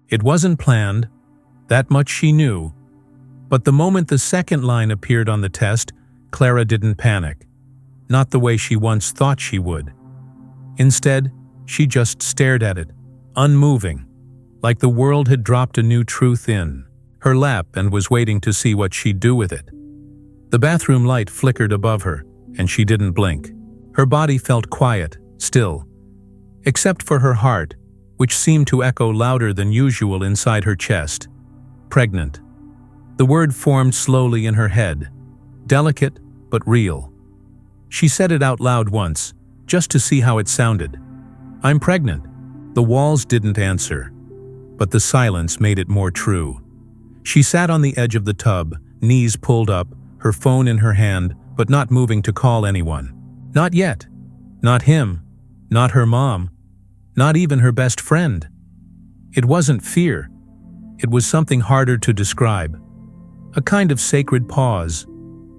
It wasn't planned, that much she knew. But the moment the second line appeared on the test, Clara didn't panic. Not the way she once thought she would. Instead, she just stared at it, unmoving, like the world had dropped a new truth in her lap and was waiting to see what she'd do with it. The bathroom light flickered above her, and she didn't blink. Her body felt quiet, still, except for her heart, which seemed to echo louder than usual inside her chest. Pregnant. The word formed slowly in her head, delicate but real. She said it out loud once, just to see how it sounded. "I'm pregnant." The walls didn't answer, but the silence made it more true. She sat on the edge of the tub, knees pulled up, her phone in her hand, but not moving to call anyone. Not yet. Not him. Not her mom. Not even her best friend. It wasn't fear. It was something harder to describe. A kind of sacred pause,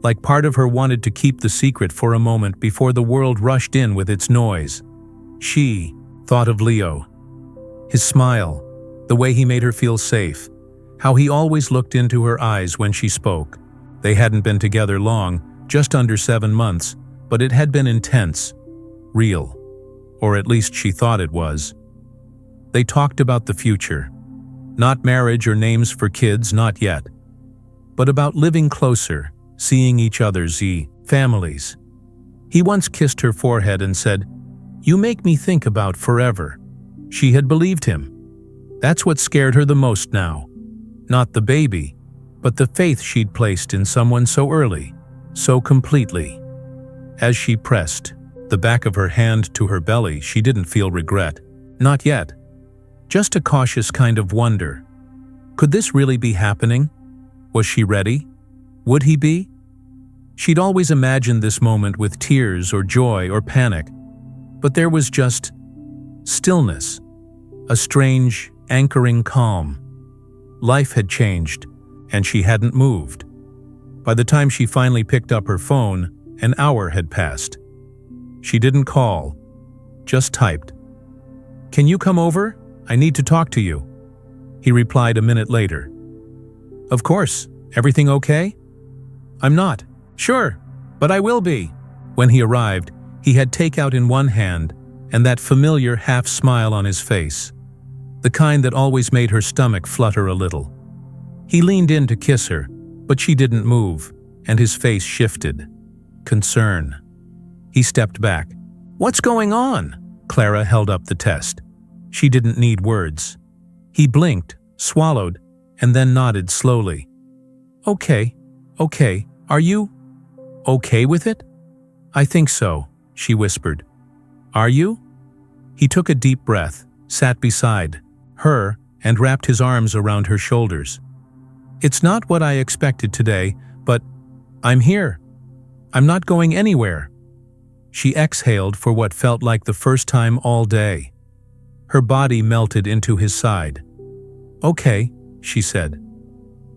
like part of her wanted to keep the secret for a moment before the world rushed in with its noise. She thought of Leo. His smile, the way he made her feel safe, how he always looked into her eyes when she spoke. They hadn't been together long, just under 7 months, but it had been intense, real, or at least she thought it was. They talked about the future. Not marriage or names for kids, not yet. But about living closer, seeing each other's families. He once kissed her forehead and said, "You make me think about forever." She had believed him. That's what scared her the most now. Not the baby, but the faith she'd placed in someone so early, so completely. As she pressed the back of her hand to her belly, she didn't feel regret. Not yet. Just a cautious kind of wonder. Could this really be happening? Was she ready? Would he be? She'd always imagined this moment with tears or joy or panic, but there was just stillness, a strange, anchoring calm. Life had changed, and she hadn't moved. By the time she finally picked up her phone, an hour had passed. She didn't call, just typed, "Can you come over? I need to talk to you." He replied a minute later. "Of course. Everything okay?" "I'm not." "Sure, but I will be." When he arrived, he had takeout in one hand and that familiar half-smile on his face, the kind that always made her stomach flutter a little. He leaned in to kiss her, but she didn't move, and his face shifted. Concern. He stepped back. "What's going on?" Clara held up the test. She didn't need words. He blinked, swallowed, and then nodded slowly. Okay. Are you okay with it?" "I think so," she whispered. "Are you?" He took a deep breath, sat beside her, and wrapped his arms around her shoulders. "It's not what I expected today, but I'm here. I'm not going anywhere." She exhaled for what felt like the first time all day. Her body melted into his side. "Okay," she said.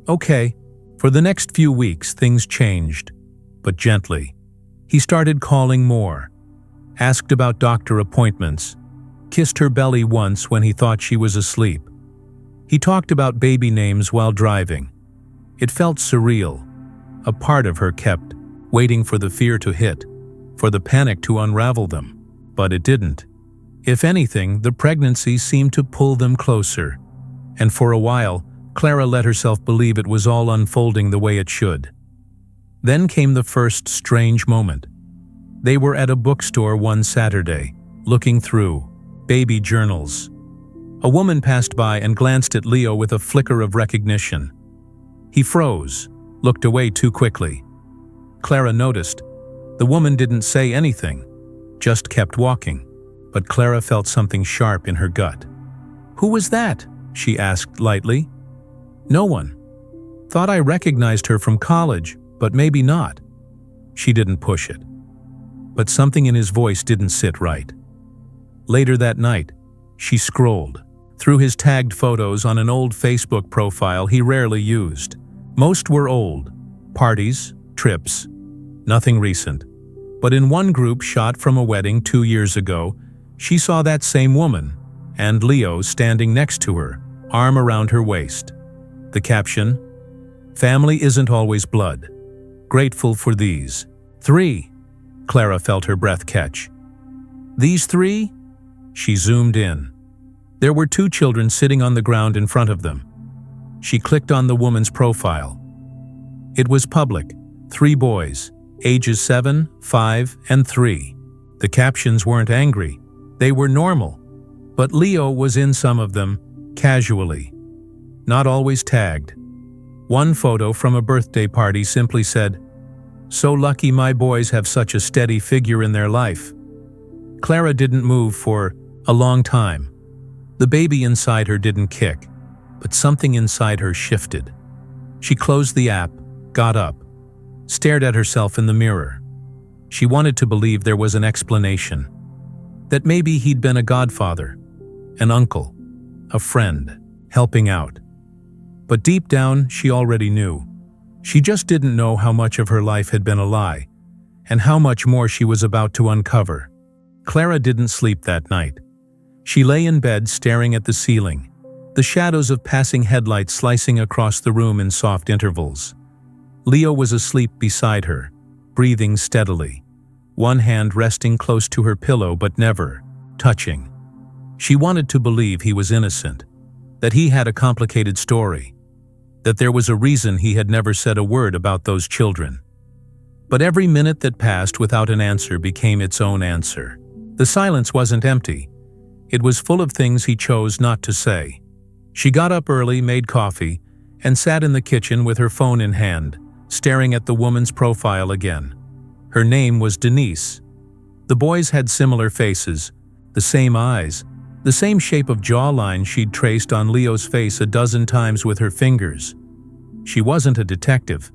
"Okay." For the next few weeks, things changed, but gently. He started calling more, asked about doctor appointments, kissed her belly once when he thought she was asleep. He talked about baby names while driving. It felt surreal. A part of her kept waiting for the fear to hit, for the panic to unravel them, but it didn't. If anything, the pregnancy seemed to pull them closer, and for a while, Clara let herself believe it was all unfolding the way it should. Then came the first strange moment. They were at a bookstore one Saturday, looking through baby journals. A woman passed by and glanced at Leo with a flicker of recognition. He froze, looked away too quickly. Clara noticed. The woman didn't say anything, just kept walking, but Clara felt something sharp in her gut. "Who was that?" she asked lightly. "No one. Thought I recognized her from college, but maybe not." She didn't push it. But something in his voice didn't sit right. Later that night, she scrolled through his tagged photos on an old Facebook profile he rarely used. Most were old. Parties, trips, nothing recent. But in one group shot from a wedding 2 years ago, she saw that same woman, and Leo standing next to her, arm around her waist. The caption, "Family isn't always blood. Grateful for these 3. Clara felt her breath catch. These 3? She zoomed in. There were 2 children sitting on the ground in front of them. She clicked on the woman's profile. It was public, 3 boys, ages 7, 5, and 3. The captions weren't angry, they were normal. But Leo was in some of them, casually. Not always tagged. One photo from a birthday party simply said, "So lucky my boys have such a steady figure in their life." Clara didn't move for a long time. The baby inside her didn't kick, but something inside her shifted. She closed the app, got up, stared at herself in the mirror. She wanted to believe there was an explanation. That maybe he'd been a godfather, an uncle, a friend, helping out. But deep down, she already knew. She just didn't know how much of her life had been a lie, and how much more she was about to uncover. Clara didn't sleep that night. She lay in bed staring at the ceiling, the shadows of passing headlights slicing across the room in soft intervals. Leo was asleep beside her, breathing steadily, one hand resting close to her pillow but never touching. She wanted to believe he was innocent, that he had a complicated story, that there was a reason he had never said a word about those children. But every minute that passed without an answer became its own answer. The silence wasn't empty. It was full of things he chose not to say. She got up early, made coffee, and sat in the kitchen with her phone in hand, staring at the woman's profile again. Her name was Denise. The boys had similar faces, the same eyes, the same shape of jawline she'd traced on Leo's face a dozen times with her fingers. She wasn't a detective.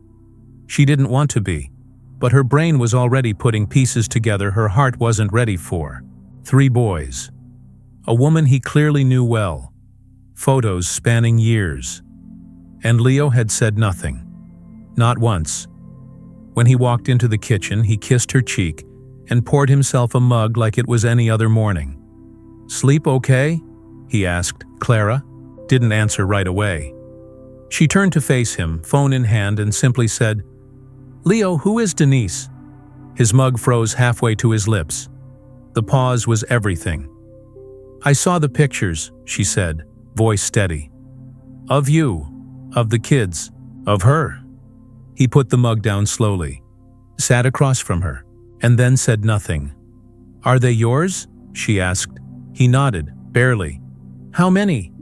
She didn't want to be, but her brain was already putting pieces together her heart wasn't ready for. 3 boys. A woman he clearly knew well. Photos spanning years. And Leo had said nothing. Not once. When he walked into the kitchen, he kissed her cheek and poured himself a mug like it was any other morning. "Sleep okay?" he asked. Clara didn't answer right away. She turned to face him, phone in hand, and simply said, "Leo, who is Denise?" His mug froze halfway to his lips. The pause was everything. "I saw the pictures," she said, voice steady. "Of you, of the kids, of her." He put the mug down slowly, sat across from her, and then said nothing. "Are they yours?" she asked. He nodded, barely. "How many?"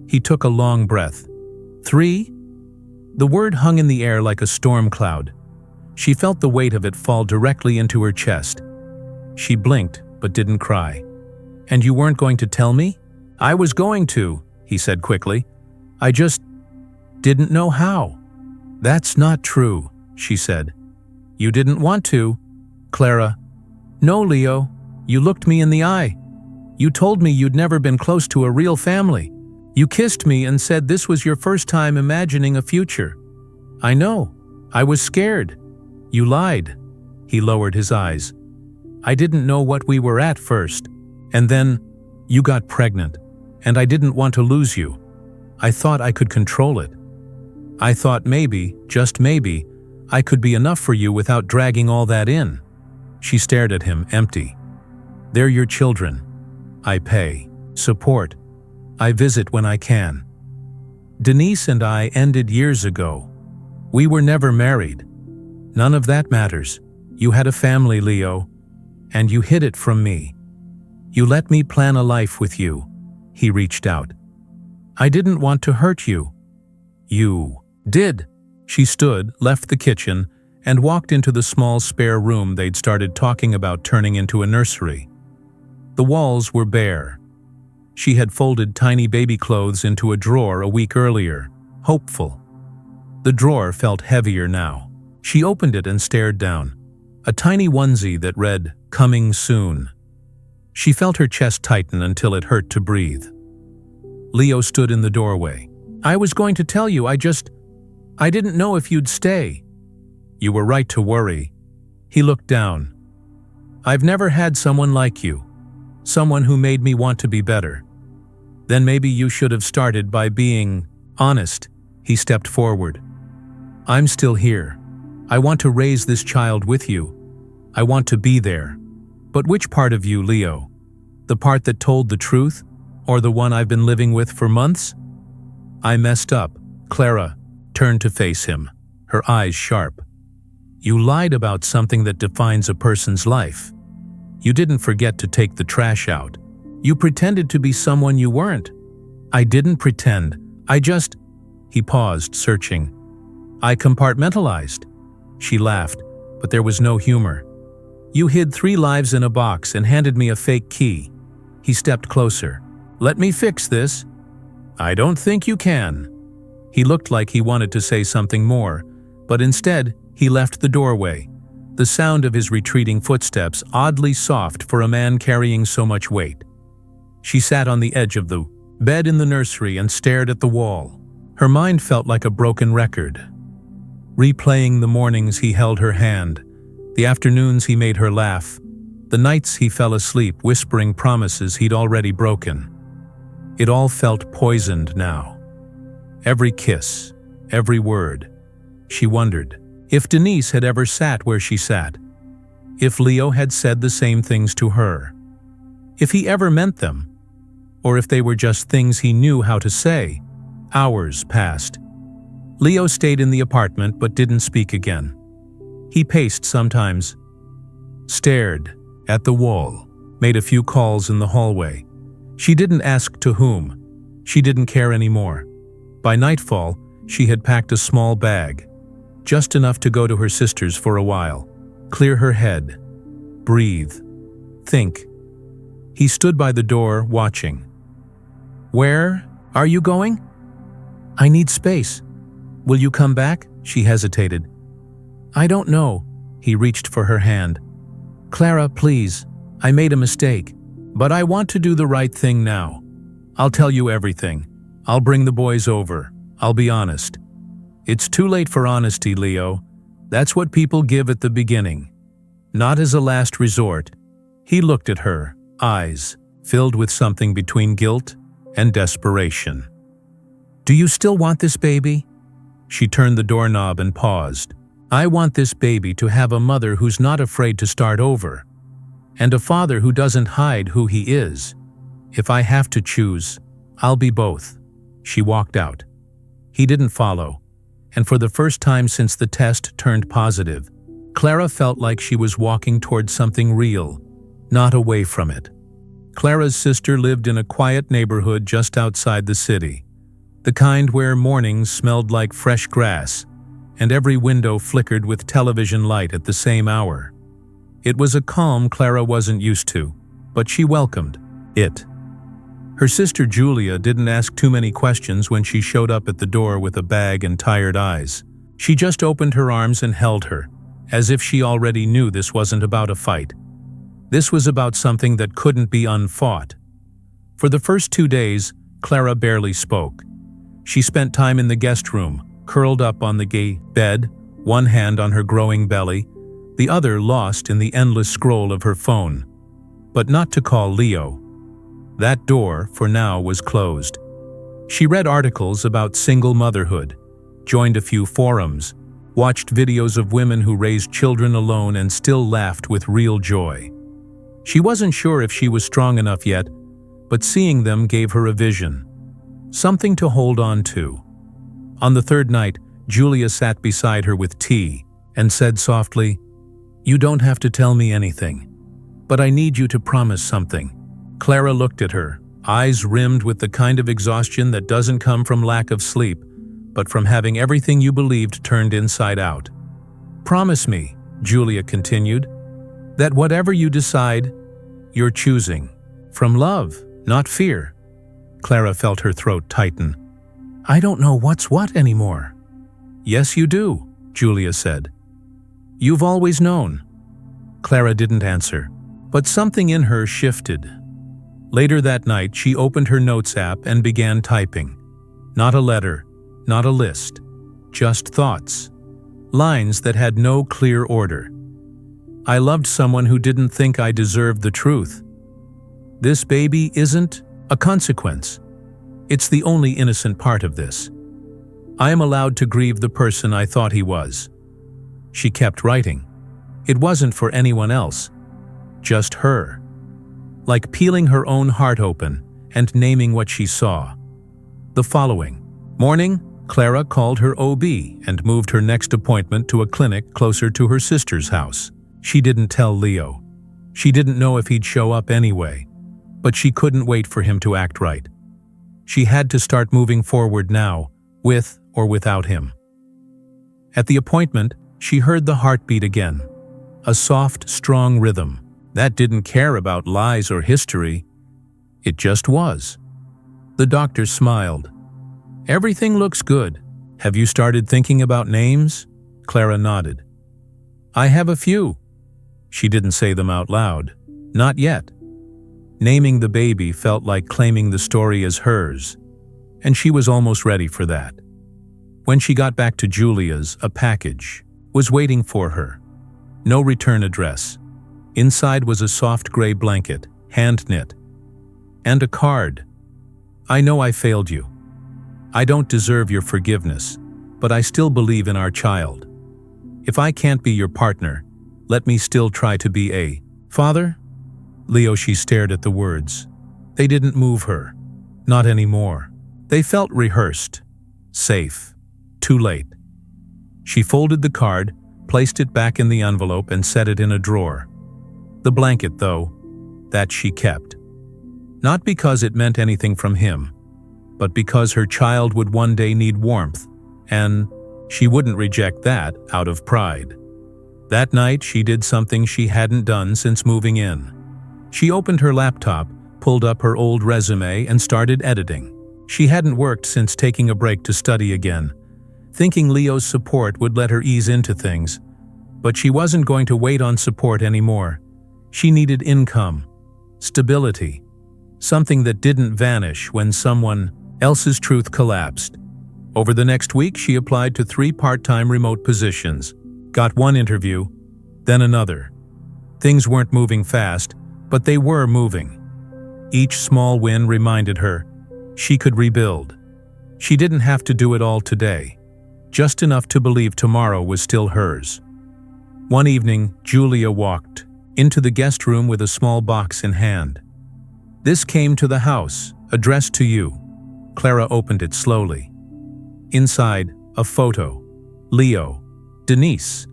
He took a long breath. 3? The word hung in the air like a storm cloud. She felt the weight of it fall directly into her chest. She blinked, but didn't cry. "And you weren't going to tell me?" "I was going to," he said quickly. "I just didn't know how." "That's not true," she said. "You didn't want to." "Clara." "No, Leo. You looked me in the eye. You told me you'd never been close to a real family. You kissed me and said this was your first time imagining a future." "I know. I was scared." "You lied." He lowered his eyes. "I didn't know what we were at first. And then, you got pregnant. And I didn't want to lose you. I thought I could control it. I thought maybe, just maybe, I could be enough for you without dragging all that in." She stared at him, empty. "They're your children. I pay, support. I visit when I can. Denise and I ended years ago. We were never married. None of that matters. You had a family, Leo, and you hid it from me. You let me plan a life with you." He reached out. "I didn't want to hurt you." "You did." She stood, left the kitchen, and walked into the small spare room they'd started talking about turning into a nursery. The walls were bare. She had folded tiny baby clothes into a drawer a week earlier, hopeful. The drawer felt heavier now. She opened it and stared down. A tiny onesie that read, "Coming soon." She felt her chest tighten until it hurt to breathe. Leo stood in the doorway. "I was going to tell you, I didn't know if you'd stay." "You were right to worry." He looked down. "I've never had someone like you. Someone who made me want to be better." Then maybe you should have started by being honest. He stepped forward. I'm still here. I want to raise this child with you. I want to be there. But which part of you, Leo? The part that told the truth, or the one I've been living with for months? I messed up. Clara turned to face him, her eyes sharp. You lied about something that defines a person's life. You didn't forget to take the trash out. You pretended to be someone you weren't. I didn't pretend. He paused, searching. I compartmentalized. She laughed, but there was no humor. You hid 3 lives in a box and handed me a fake key. He stepped closer. Let me fix this. I don't think you can. He looked like he wanted to say something more, but instead, he left the doorway, the sound of his retreating footsteps oddly soft for a man carrying so much weight. She sat on the edge of the bed in the nursery and stared at the wall. Her mind felt like a broken record. Replaying the mornings he held her hand, the afternoons he made her laugh, the nights he fell asleep whispering promises he'd already broken. It all felt poisoned now. Every kiss, every word. She wondered if Denise had ever sat where she sat, if Leo had said the same things to her, if he ever meant them, or if they were just things he knew how to say. Hours passed. Leo stayed in the apartment but didn't speak again. He paced sometimes, stared at the wall, made a few calls in the hallway. She didn't ask to whom. She didn't care anymore. By nightfall, she had packed a small bag, just enough to go to her sister's for a while, clear her head, breathe, think. He stood by the door, watching. Where are you going? I need space. Will you come back? She hesitated. I don't know. He reached for her hand. Clara, please. I made a mistake, but I want to do the right thing now. I'll tell you everything. I'll bring the boys over. I'll be honest. It's too late for honesty, Leo. That's what people give at the beginning. Not as a last resort. He looked at her, eyes filled with something between guilt and desperation. Do you still want this baby? She turned the doorknob and paused. I want this baby to have a mother who's not afraid to start over, and a father who doesn't hide who he is. If I have to choose, I'll be both. She walked out. He didn't follow, and for the first time since the test turned positive, Clara felt like she was walking toward something real, not away from it. Clara's sister lived in a quiet neighborhood just outside the city, the kind where mornings smelled like fresh grass, and every window flickered with television light at the same hour. It was a calm Clara wasn't used to, but she welcomed it. Her sister Julia didn't ask too many questions when she showed up at the door with a bag and tired eyes. She just opened her arms and held her, as if she already knew this wasn't about a fight. This was about something that couldn't be unfought. For the first 2 days, Clara barely spoke. She spent time in the guest room, curled up on the gay bed, one hand on her growing belly, the other lost in the endless scroll of her phone. But not to call Leo. That door, for now, was closed. She read articles about single motherhood, joined a few forums, watched videos of women who raised children alone and still laughed with real joy. She wasn't sure if she was strong enough yet, but seeing them gave her a vision, something to hold on to. On the third night, Julia sat beside her with tea and said softly, "You don't have to tell me anything, but I need you to promise something." Clara looked at her, eyes rimmed with the kind of exhaustion that doesn't come from lack of sleep, but from having everything you believed turned inside out. "Promise me," Julia continued, "that whatever you decide, you're choosing from love, not fear." Clara felt her throat tighten. "I don't know what's what anymore." "Yes, you do," Julia said. "You've always known." Clara didn't answer, but something in her shifted. Later that night, she opened her notes app and began typing. Not a letter, not a list, just thoughts. Lines that had no clear order. I loved someone who didn't think I deserved the truth. This baby isn't a consequence. It's the only innocent part of this. I am allowed to grieve the person I thought he was." She kept writing. It wasn't for anyone else, just her. Like peeling her own heart open and naming what she saw. The following morning, Clara called her OB and moved her next appointment to a clinic closer to her sister's house. She didn't tell Leo. She didn't know if he'd show up anyway, but she couldn't wait for him to act right. She had to start moving forward now, with or without him. At the appointment, she heard the heartbeat again. A soft, strong rhythm that didn't care about lies or history. It just was. The doctor smiled. "Everything looks good. Have you started thinking about names?" Clara nodded. "I have a few." She didn't say them out loud. Not yet. Naming the baby felt like claiming the story as hers, and she was almost ready for that. When she got back to Julia's, a package was waiting for her. No return address. Inside was a soft gray blanket, hand-knit, and a card. "I know I failed you. I don't deserve your forgiveness, but I still believe in our child. If I can't be your partner, let me still try to be a father." Leo, she stared at the words. They didn't move her. Not anymore. They felt rehearsed. Safe. Too late. She folded the card, placed it back in the envelope, and set it in a drawer. The blanket, though, that she kept. Not because it meant anything from him, but because her child would one day need warmth, and she wouldn't reject that out of pride. That night, she did something she hadn't done since moving in. She opened her laptop, pulled up her old resume, and started editing. She hadn't worked since taking a break to study again, thinking Leo's support would let her ease into things. But she wasn't going to wait on support anymore. She needed income, stability, something that didn't vanish when someone else's truth collapsed. Over the next week, she applied to 3 part-time remote positions, got one interview, then another. Things weren't moving fast, but they were moving. Each small win reminded her she could rebuild. She didn't have to do it all today, just enough to believe tomorrow was still hers. One evening, Julia walked into the guest room with a small box in hand. "This came to the house, addressed to you." Clara opened it slowly. Inside, a photo. Leo, Denise,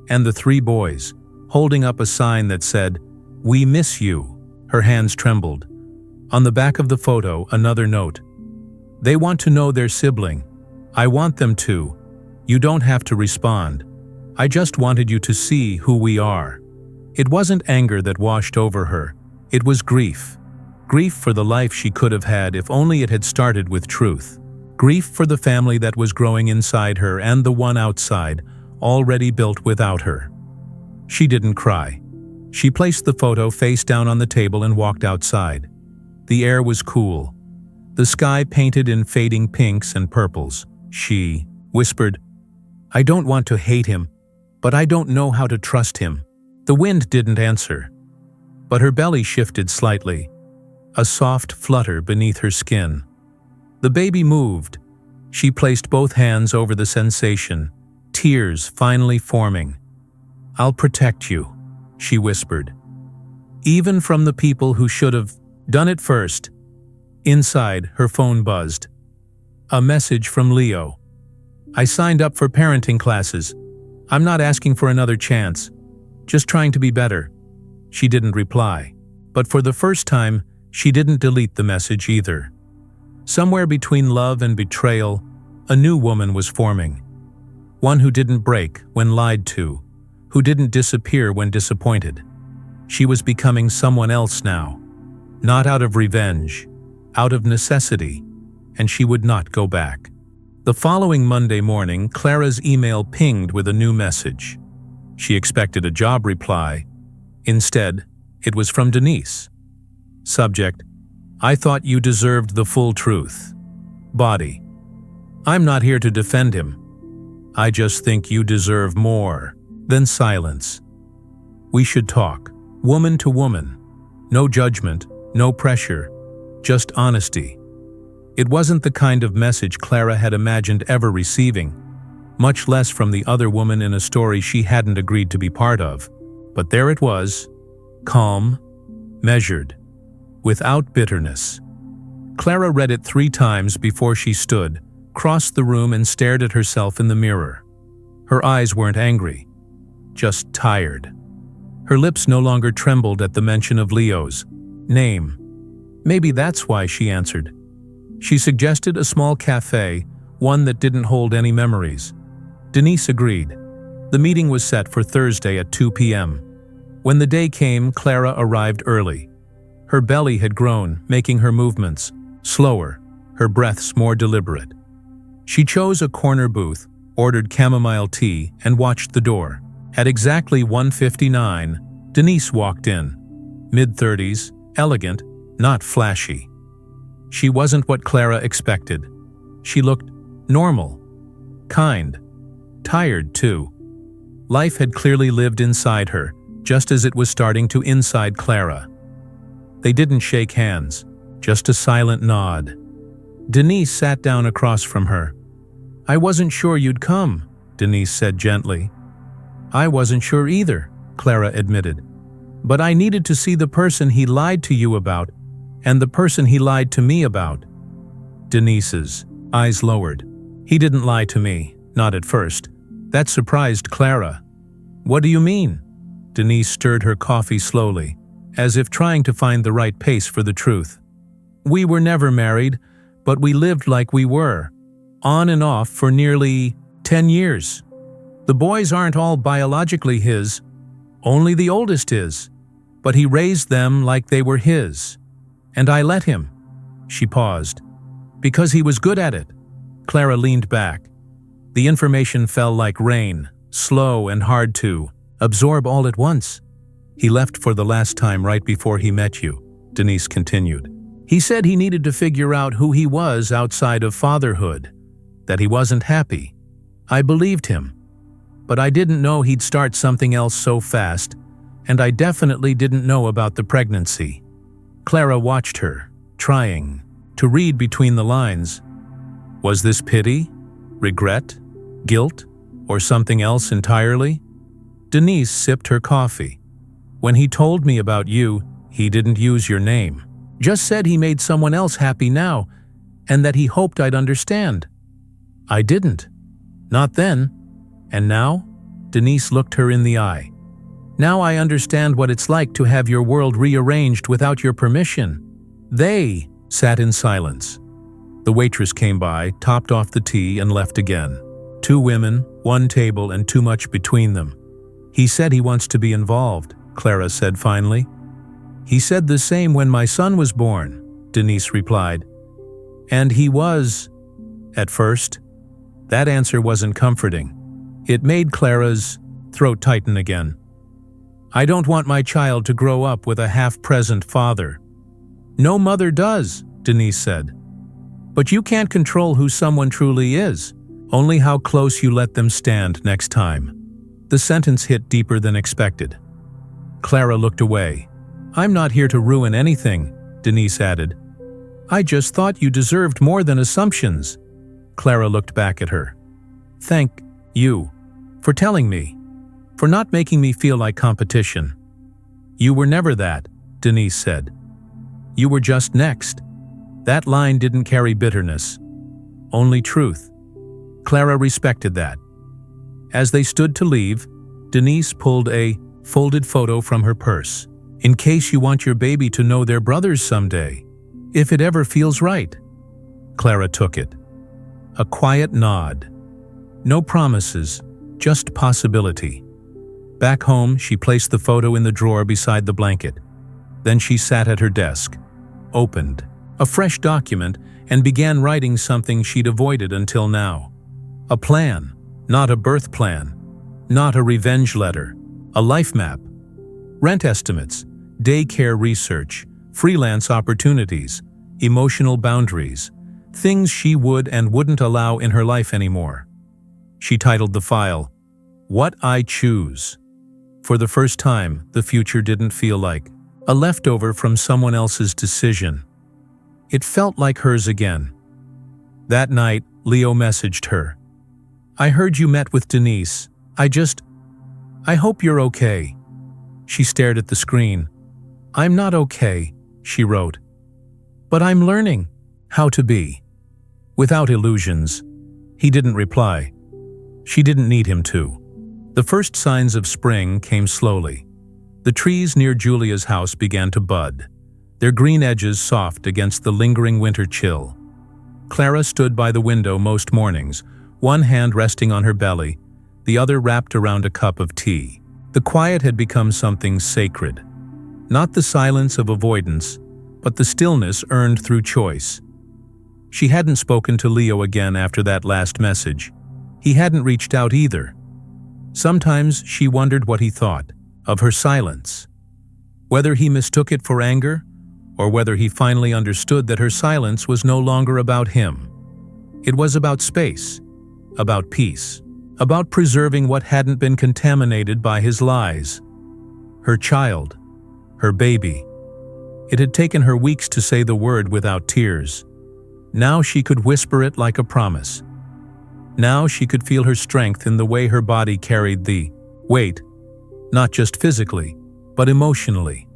and the 3 boys, holding up a sign that said, "We miss you." Her hands trembled. On the back of the photo, another note. "They want to know their sibling. I want them to. You don't have to respond. I just wanted you to see who we are." It wasn't anger that washed over her. It was grief. Grief for the life she could have had if only it had started with truth. Grief for the family that was growing inside her and the one outside, already built without her. She didn't cry. She placed the photo face down on the table and walked outside. The air was cool. The sky painted in fading pinks and purples. She whispered, "I don't want to hate him, but I don't know how to trust him." The wind didn't answer, but her belly shifted slightly, a soft flutter beneath her skin. The baby moved. She placed both hands over the sensation, tears finally forming. "I'll protect you," she whispered. "Even from the people who should have done it first." Inside, her phone buzzed. A message from Leo. "I signed up for parenting classes. I'm not asking for another chance. Just trying to be better." She didn't reply, but for the first time, she didn't delete the message either. Somewhere between love and betrayal, a new woman was forming. One who didn't break when lied to, who didn't disappear when disappointed. She was becoming someone else now, not out of revenge, out of necessity, and she would not go back. The following Monday morning, Clara's email pinged with a new message. She expected a job reply. Instead, it was from Denise. Subject: "I thought you deserved the full truth." Body: "I'm not here to defend him. I just think you deserve more." Then silence. "We should talk, woman to woman. No judgment, no pressure, just honesty." It wasn't the kind of message Clara had imagined ever receiving, much less from the other woman in a story she hadn't agreed to be part of. But there it was, calm, measured, without bitterness. Clara read it 3 times before she stood, crossed the room and stared at herself in the mirror. Her eyes weren't angry, just tired. Her lips no longer trembled at the mention of Leo's name. Maybe that's why she answered. She suggested a small cafe, one that didn't hold any memories. Denise agreed. The meeting was set for Thursday at 2 p.m. When the day came, Clara arrived early. Her belly had grown, making her movements slower, her breaths more deliberate. She chose a corner booth, ordered chamomile tea, and watched the door. At exactly 1:59, Denise walked in. Mid-30s, elegant, not flashy. She wasn't what Clara expected. She looked normal, kind, tired too. Life had clearly lived inside her, just as it was starting to inside Clara. They didn't shake hands, just a silent nod. Denise sat down across from her. "I wasn't sure you'd come," Denise said gently. "I wasn't sure either," Clara admitted. "But I needed to see the person he lied to you about, and the person he lied to me about." Denise's eyes lowered. "He didn't lie to me, not at first." That surprised Clara. "What do you mean?" Denise stirred her coffee slowly, as if trying to find the right pace for the truth. "We were never married, but we lived like we were, on and off for nearly 10 years. The boys aren't all biologically his, only the oldest is, but he raised them like they were his. And I let him." She paused. "Because he was good at it." Clara leaned back. The information fell like rain, slow and hard to absorb all at once. "He left for the last time right before he met you," Denise continued. "He said he needed to figure out who he was outside of fatherhood, that he wasn't happy. I believed him. But I didn't know he'd start something else so fast, and I definitely didn't know about the pregnancy." Clara watched her, trying to read between the lines. Was this pity, regret, guilt, or something else entirely? Denise sipped her coffee. "When he told me about you, he didn't use your name. Just said he made someone else happy now, and that he hoped I'd understand. I didn't. Not then. And now?" Denise looked her in the eye. "Now I understand what it's like to have your world rearranged without your permission." They sat in silence. The waitress came by, topped off the tea, and left again. 2 women, 1 table, and too much between them. "He said he wants to be involved," Clara said finally. "He said the same when my son was born," Denise replied. "And he was, at first." That answer wasn't comforting. It made Clara's throat tighten again. "I don't want my child to grow up with a half-present father." "No mother does," Denise said. "But you can't control who someone truly is, only how close you let them stand next time." The sentence hit deeper than expected. Clara looked away. "I'm not here to ruin anything," Denise added. "I just thought you deserved more than assumptions." Clara looked back at her. "Thank you for telling me, for not making me feel like competition." "You were never that," Denise said. "You were just next." That line didn't carry bitterness, only truth. Clara respected that. As they stood to leave, Denise pulled a folded photo from her purse. "In case you want your baby to know their brothers someday, if it ever feels right." Clara took it. A quiet nod. No promises, just possibility. Back home, she placed the photo in the drawer beside the blanket. Then she sat at her desk, opened a fresh document, and began writing something she'd avoided until now. A plan, not a birth plan, not a revenge letter, a life map. Rent estimates, daycare research, freelance opportunities, emotional boundaries, things she would and wouldn't allow in her life anymore. She titled the file, "What I Choose." For the first time, the future didn't feel like a leftover from someone else's decision. It felt like hers again, That night, Leo messaged her. "I heard you met with Denise. I hope you're okay." She stared at the screen. "I'm not okay," she wrote. "But I'm learning how to be." Without illusions. He didn't reply. She didn't need him to. The first signs of spring came slowly. The trees near Julia's house began to bud, their green edges soft against the lingering winter chill. Clara stood by the window most mornings, one hand resting on her belly, the other wrapped around a cup of tea. The quiet had become something sacred. Not the silence of avoidance, but the stillness earned through choice. She hadn't spoken to Leo again after that last message. He hadn't reached out either. Sometimes she wondered what he thought of her silence. Whether he mistook it for anger, or whether he finally understood that her silence was no longer about him. It was about space, about peace, about preserving what hadn't been contaminated by his lies. Her child, her baby. It had taken her weeks to say the word without tears. Now she could whisper it like a promise. Now she could feel her strength in the way her body carried the weight, not just physically, but emotionally.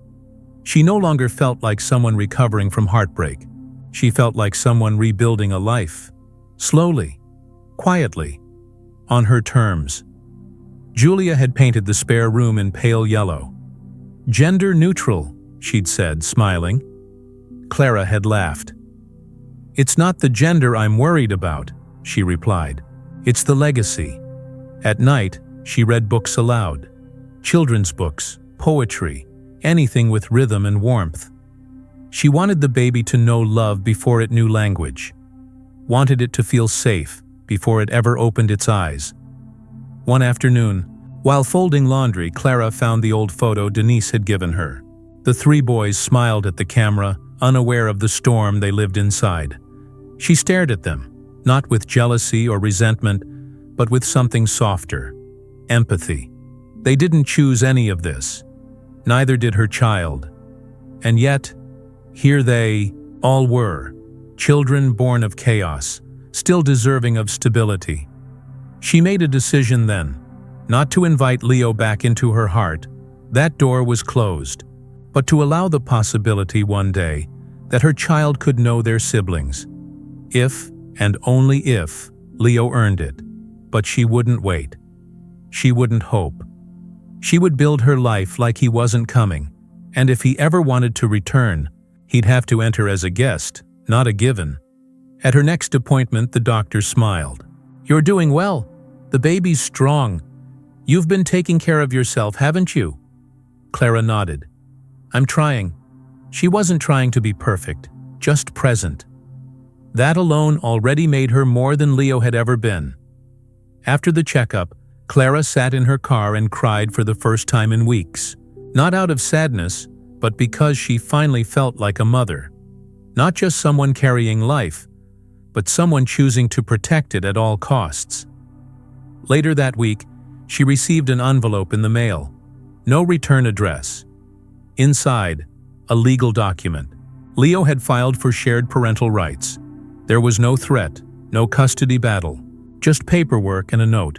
She no longer felt like someone recovering from heartbreak. She felt like someone rebuilding a life. Slowly, quietly, on her terms. Julia had painted the spare room in pale yellow. "Gender neutral," she'd said, smiling. Clara had laughed. "It's not the gender I'm worried about," she replied. "It's the legacy." At night, she read books aloud. Children's books, poetry, anything with rhythm and warmth. She wanted the baby to know love before it knew language. Wanted it to feel safe before it ever opened its eyes. One afternoon, while folding laundry, Clara found the old photo Denise had given her. The three boys smiled at the camera, unaware of the storm they lived inside. She stared at them, not with jealousy or resentment, but with something softer. Empathy. They didn't choose any of this. Neither did her child. And yet, here they all were, children born of chaos, still deserving of stability. She made a decision then, not to invite Leo back into her heart. That door was closed, but to allow the possibility one day that her child could know their siblings. If, and only if, Leo earned it. But she wouldn't wait. She wouldn't hope. She would build her life like he wasn't coming, and if he ever wanted to return, he'd have to enter as a guest, not a given. At her next appointment, the doctor smiled. "You're doing well. The baby's strong. You've been taking care of yourself, haven't you?" Clara nodded. "I'm trying." She wasn't trying to be perfect, just present. That alone already made her more than Leo had ever been. After the checkup, Clara sat in her car and cried for the first time in weeks. Not out of sadness, but because she finally felt like a mother. Not just someone carrying life, but someone choosing to protect it at all costs. Later that week, she received an envelope in the mail. No return address. Inside, a legal document. Leo had filed for shared parental rights. There was no threat, no custody battle, just paperwork and a note.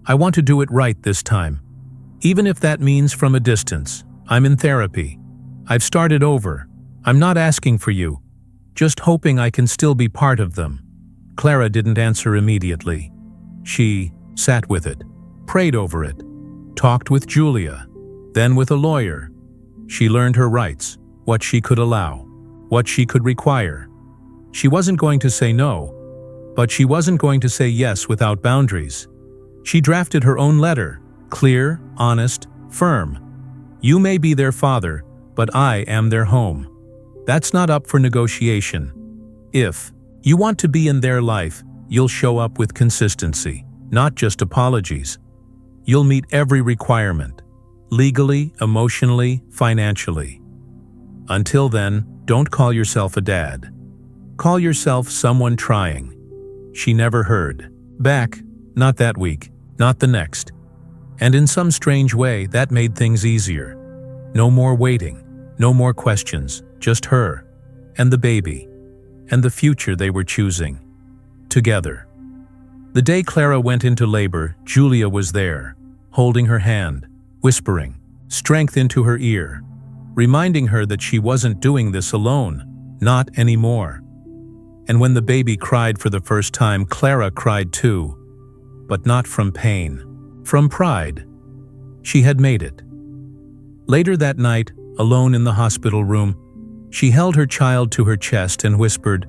"I want to do it right this time. Even if that means from a distance. I'm in therapy. I've started over. I'm not asking for you. Just hoping I can still be part of them." Clara didn't answer immediately. She sat with it, prayed over it, talked with Julia, then with a lawyer. She learned her rights, what she could allow, what she could require. She wasn't going to say no, but she wasn't going to say yes without boundaries. She drafted her own letter, clear, honest, firm. "You may be their father, but I am their home. That's not up for negotiation. If you want to be in their life, you'll show up with consistency, not just apologies. You'll meet every requirement, legally, emotionally, financially. Until then, don't call yourself a dad. Call yourself someone trying." She never heard back, not that week, not the next. And in some strange way, that made things easier. No more waiting, no more questions, just her, and the baby, and the future they were choosing. together. The day Clara went into labor, Julia was there, holding her hand, whispering strength into her ear, reminding her that she wasn't doing this alone, not anymore. And when the baby cried for the first time, Clara cried too, but not from pain, from pride. She had made it. Later that night, alone in the hospital room, she held her child to her chest and whispered,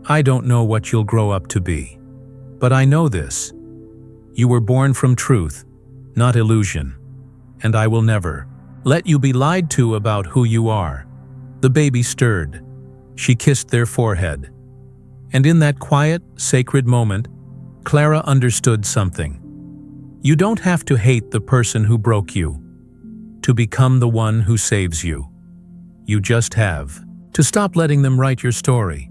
"I don't know what you'll grow up to be, but I know this. You were born from truth, not illusion, and I will never let you be lied to about who you are." The baby stirred. She kissed their forehead. And in that quiet, sacred moment, Clara understood something. You don't have to hate the person who broke you to become the one who saves you. You just have to stop letting them write your story.